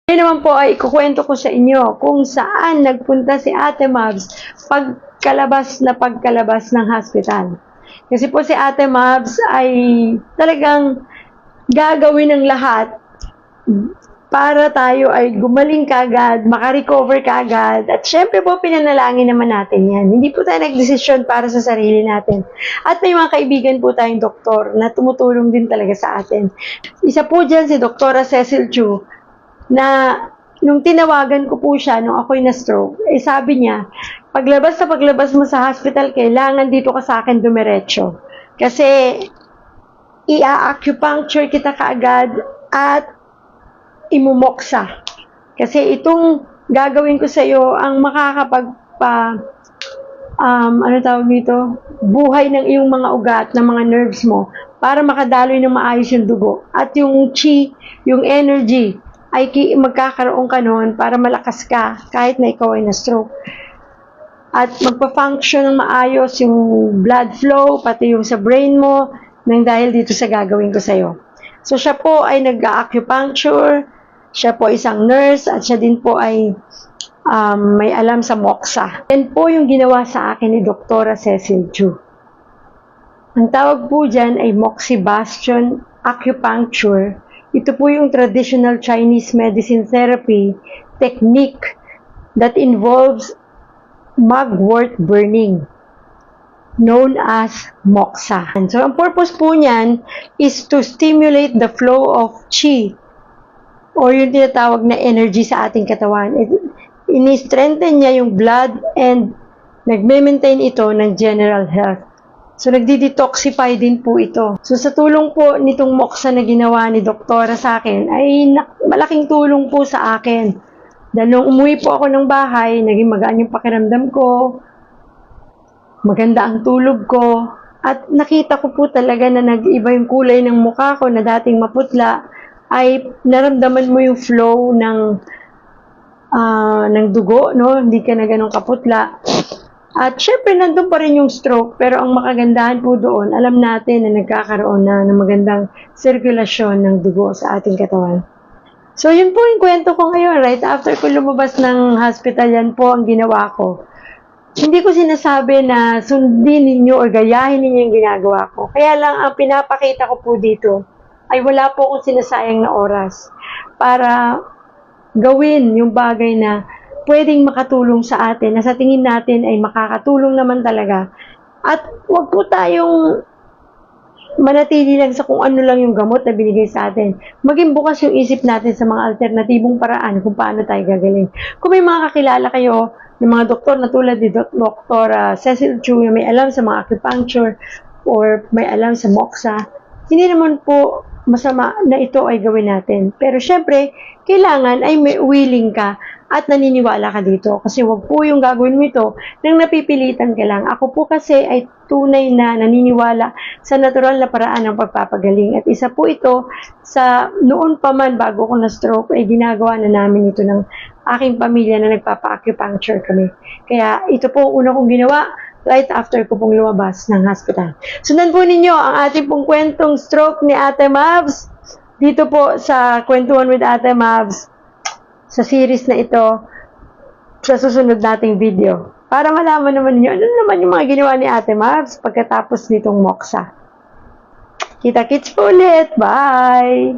Ngayon naman po ay ikukwento ko sa inyo kung saan nagpunta si Ate Mabs pagkalabas ng hospital. Kasi po si Ate Mabs ay talagang gagawin ng lahat para tayo ay gumaling kagad, makarecover kagad. At syempre po, pinanalangin naman natin yan. Hindi po tayo nagdesisyon para sa sarili natin. At may mga kaibigan po tayong doktor na tumutulong din talaga sa atin. Isa po dyan si Dr. Cecil Chu, na nung tinawagan ko po siya nung ako'y na-stroke, sabi niya, paglabas mo sa hospital, kailangan dito ka sa akin dumiretso. Kasi i-acupuncture kita kaagad at imumoksa. Kasi itong gagawin ko sa iyo ang buhay ng iyong mga ugat, ng mga nerves mo, para makadaloy ng maayos yung dugo. At yung chi, yung energy, ay magkakaroon ka noon para malakas ka kahit na ikaw ay na-stroke. At magpa-function ng maayos yung blood flow, pati yung sa brain mo, nang dahil dito sa gagawin ko sa'yo. So siya po ay nag-acupuncture, siya po isang nurse, at siya din po ay may alam sa moksa. Yan po yung ginawa sa akin ni Dr. Cecil Chu. Ang tawag po dyan ay moxibustion acupuncture. Ito po yung traditional Chinese medicine therapy technique that involves mugwort burning, known as moxa. So, ang purpose po niyan is to stimulate the flow of qi, or yung tinatawag na energy sa ating katawan. Ini-strengthen niya yung blood and nagme-maintain ito ng general health. So, nagdi-detoxify din po ito. So, sa tulong po nitong moksa na ginawa ni Doktora sa akin, ay malaking tulong po sa akin. Dahil nung umuwi po ako ng bahay, naging magaan yung pakiramdam ko, maganda ang tulog ko, at nakita ko po talaga na nag-iba yung kulay ng mukha ko na dating maputla, ay naramdaman mo yung flow ng dugo, no? Hindi ka na ganun kaputla. At syempre, nandun pa rin yung stroke, pero ang makagandahan po doon, alam natin na nagkakaroon na ng magandang sirkulasyon ng dugo sa ating katawan. So, yun po yung kwento ko ngayon. Right after ko lumabas ng hospital, yan po ang ginawa ko. Hindi ko sinasabi na sundin ninyo o gayahin ninyo yung ginagawa ko. Kaya lang, ang pinapakita ko po dito ay wala po akong sinasayang na oras para gawin yung bagay na pwedeng makatulong sa atin, na sa tingin natin ay makakatulong naman talaga. At huwag po tayong manatili lang sa kung ano lang yung gamot na binigay sa atin. Maging bukas yung isip natin sa mga alternatibong paraan kung paano tayo gagaling. Kung may mga kakilala kayo ng mga doktor na tulad ni Dr. Cecil Chu na may alam sa mga acupuncture or may alam sa moxa, hindi naman po masama na ito ay gawin natin. Pero syempre, kailangan ay may willing ka at naniniwala ka dito. Kasi wag po yung gagawin mo ito nang napipilitan ka lang. Ako po kasi ay tunay na naniniwala sa natural na paraan ng pagpapagaling. At isa po ito sa noon pa man bago ko na-stroke ay ginagawa na namin ito ng aking pamilya na nagpapa-acupuncture kami. Kaya ito po una kong ginawa right after ko pong lumabas ng hospital. Sundan po ninyo ang ating pong kwentong stroke ni Ate Mabs dito po sa Kwentuhan with Ate Mabs, sa series na ito, sa susunod nating video. Para malaman naman niyo ano naman yung mga ginawa ni Ate Mabs pagkatapos nitong moksa. Kita-kits po ulit. Bye!